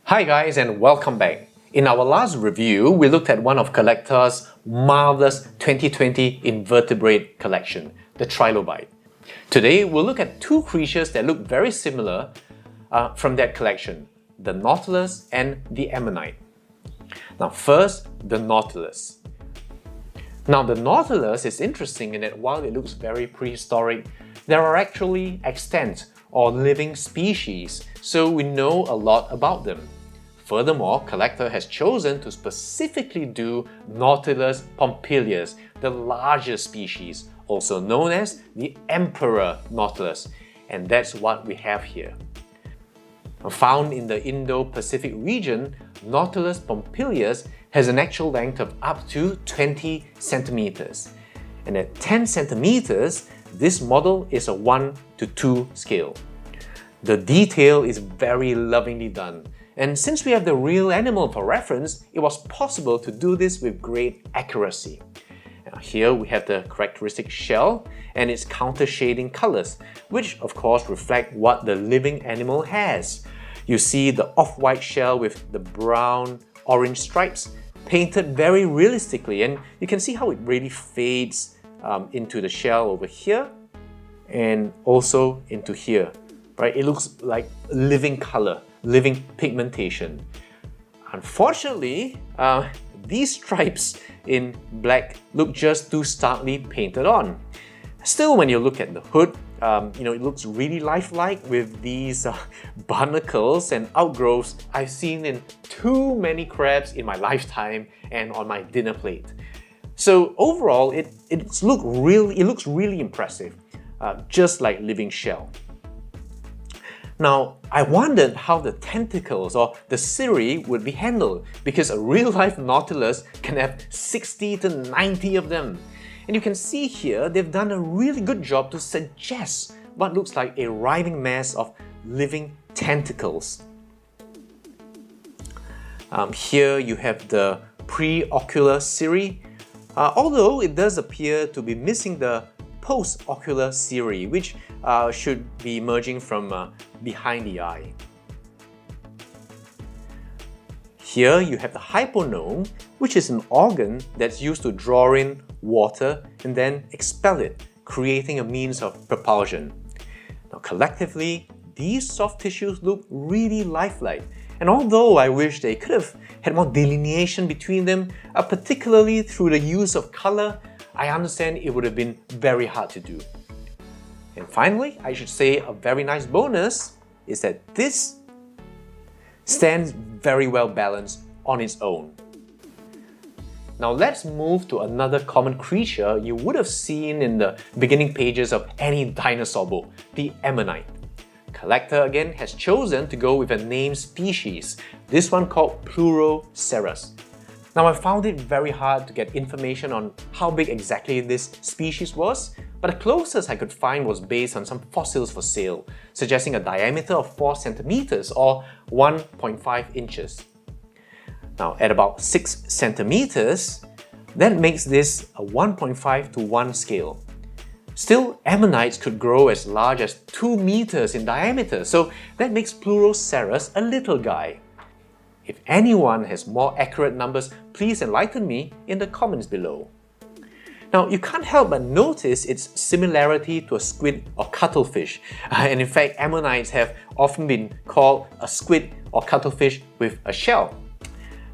Hi guys and welcome back. In our last review, we looked at one of CollectA's marvelous 2020 invertebrate collection, the trilobite. Today, we'll look at two creatures that look very similar from that collection, the Nautilus and the Ammonite. Now first, the Nautilus. Now the Nautilus is interesting in that while it looks very prehistoric, there are actually extant or living species, so we know a lot about them. Furthermore, CollectA has chosen to specifically do Nautilius Pompilius, the largest species, also known as the Emperor Nautilus, and that's what we have here. Found in the Indo-Pacific region, Nautilius Pompilius has an actual length of up to 20 centimeters. And at 10 centimeters, this model is a 1:2 scale. The detail is very lovingly done, and since we have the real animal for reference, it was possible to do this with great accuracy. Now here we have the characteristic shell and its counter-shading colors, which of course reflect what the living animal has. You see the off-white shell with the brown-orange stripes painted very realistically, and you can see how it really fades into the shell over here and also into here. Right? It looks like living color, living pigmentation. Unfortunately, these stripes in black look just too starkly painted on. Still, when you look at the hood, it looks really lifelike with these barnacles and outgrowths I've seen in too many crabs in my lifetime and on my dinner plate. So overall, it looks really impressive, just like living shell. Now, I wondered how the tentacles or the cirri would be handled because a real-life Nautilus can have 60 to 90 of them. And you can see here they've done a really good job to suggest what looks like a writhing mass of living tentacles. Here you have the preocular cirri, although it does appear to be missing the post-ocular cirri, which should be emerging from behind the eye. Here you have the hyponome, which is an organ that's used to draw in water and then expel it, creating a means of propulsion. Now collectively, these soft tissues look really lifelike, and although I wish they could have had more delineation between them, particularly through the use of color, I understand it would have been very hard to do. And finally, I should say a very nice bonus is that this stands very well balanced on its own. Now let's move to another common creature you would have seen in the beginning pages of any dinosaur book, the Ammonite. CollectA again has chosen to go with a named species, this one called Pleuroceras. Now I found it very hard to get information on how big exactly this species was, but the closest I could find was based on some fossils for sale, suggesting a diameter of 4 centimeters or 1.5 inches. Now at about 6 centimeters, that makes this a 1.5 to 1 scale. Still, ammonites could grow as large as 2 meters in diameter, so that makes Pleuroceras a little guy. If anyone has more accurate numbers, please enlighten me in the comments below. Now, you can't help but notice its similarity to a squid or cuttlefish, and in fact, ammonites have often been called a squid or cuttlefish with a shell.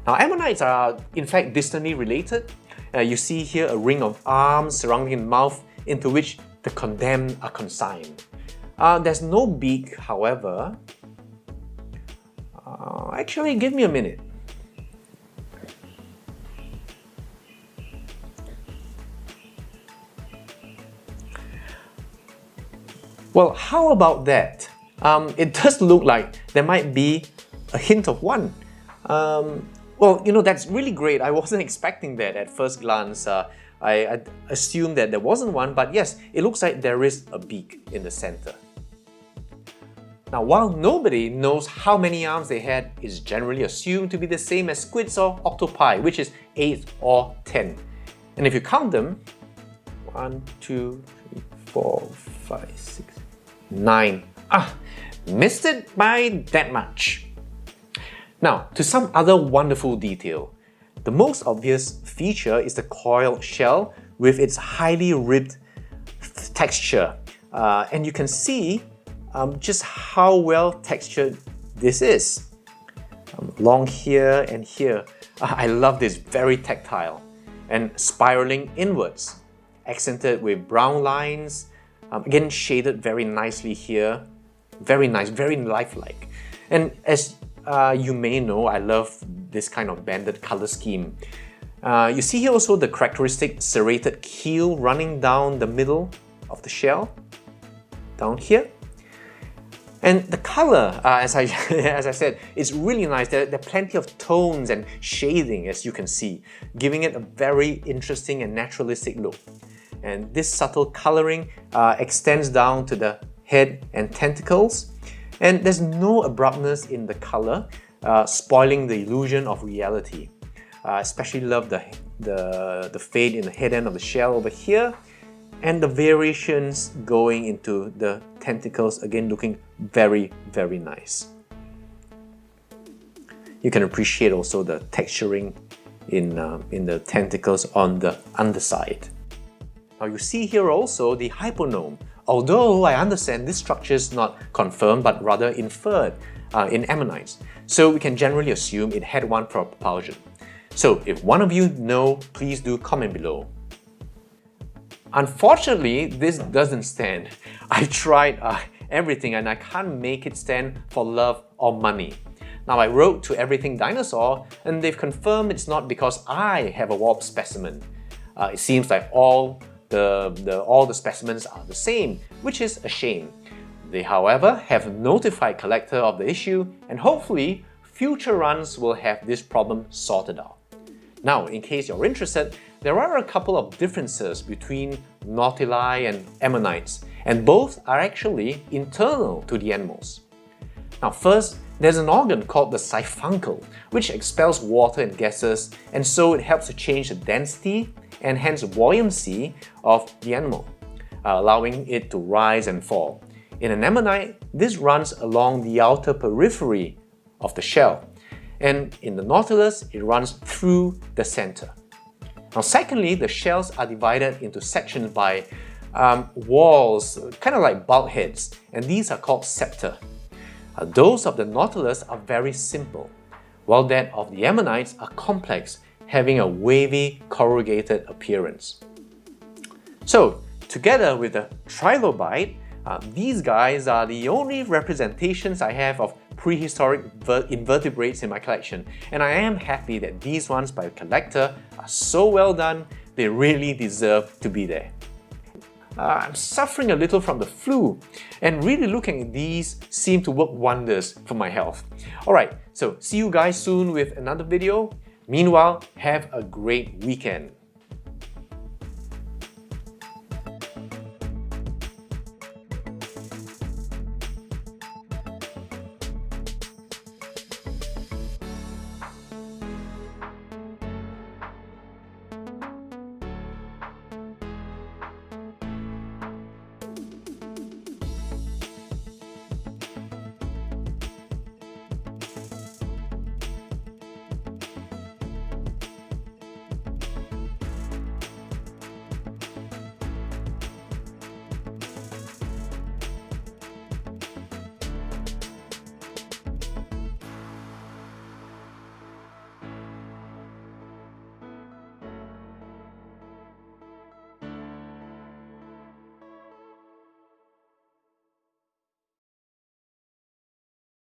Now, ammonites are in fact distantly related. You see here a ring of arms surrounding the mouth into which the condemned are consigned. There's no beak, however. Actually, give me a minute. Well, how about that? It does look like there might be a hint of one. That's really great. I wasn't expecting that at first glance. I assumed that there wasn't one, but yes, it looks like there is a beak in the center. Now, while nobody knows how many arms they had, it's generally assumed to be the same as squids or octopi, which is 8 or 10. And if you count them, 1, 2, 3, 4, 5, 6, 9. Missed it by that much. Now, to some other wonderful detail. The most obvious feature is the coiled shell with its highly ribbed texture. And you can see just how well textured this is. Along here and here. I love this, very tactile and spiraling inwards, accented with brown lines, again shaded very nicely here. Very nice, very lifelike. And as you may know, I love this kind of banded color scheme. You see here also the characteristic serrated keel running down the middle of the shell, down here. And the color, as I said, is really nice. There are plenty of tones and shading, as you can see, giving it a very interesting and naturalistic look. And this subtle coloring extends down to the head and tentacles. And there's no abruptness in the color, spoiling the illusion of reality. I especially love the fade in the head end of the shell over here, and the variations going into the tentacles, again looking very, very nice. You can appreciate also the texturing in the tentacles on the underside. Now you see here also the hyponome. Although I understand this structure is not confirmed but rather inferred in ammonites, so we can generally assume it had one for propulsion. So if one of you know, please do comment below. Unfortunately, this doesn't stand. I tried everything and I can't make it stand for love or money. Now I wrote to Everything Dinosaur and they've confirmed it's not because I have a warped specimen. It seems like all the specimens are the same, which is a shame. They, however, have notified CollectA of the issue and hopefully future runs will have this problem sorted out. Now, in case you're interested, there are a couple of differences between Nautili and Ammonites, and both are actually internal to the animals. Now first, there's an organ called the siphuncle, which expels water and gases, and so it helps to change the density and hence buoyancy of the animal, allowing it to rise and fall. In an ammonite, this runs along the outer periphery of the shell, and in the Nautilus, it runs through the center. Now secondly, the shells are divided into sections by walls, kind of like bulkheads, and these are called septa. Those of the Nautilus are very simple, while that of the ammonites are complex, having a wavy, corrugated appearance. So, together with the trilobite, these guys are the only representations I have of prehistoric invertebrates in my collection, and I am happy that these ones by CollectA are so well done, they really deserve to be there. I'm suffering a little from the flu, and really looking at these seem to work wonders for my health. Alright, so see you guys soon with another video. Meanwhile, have a great weekend.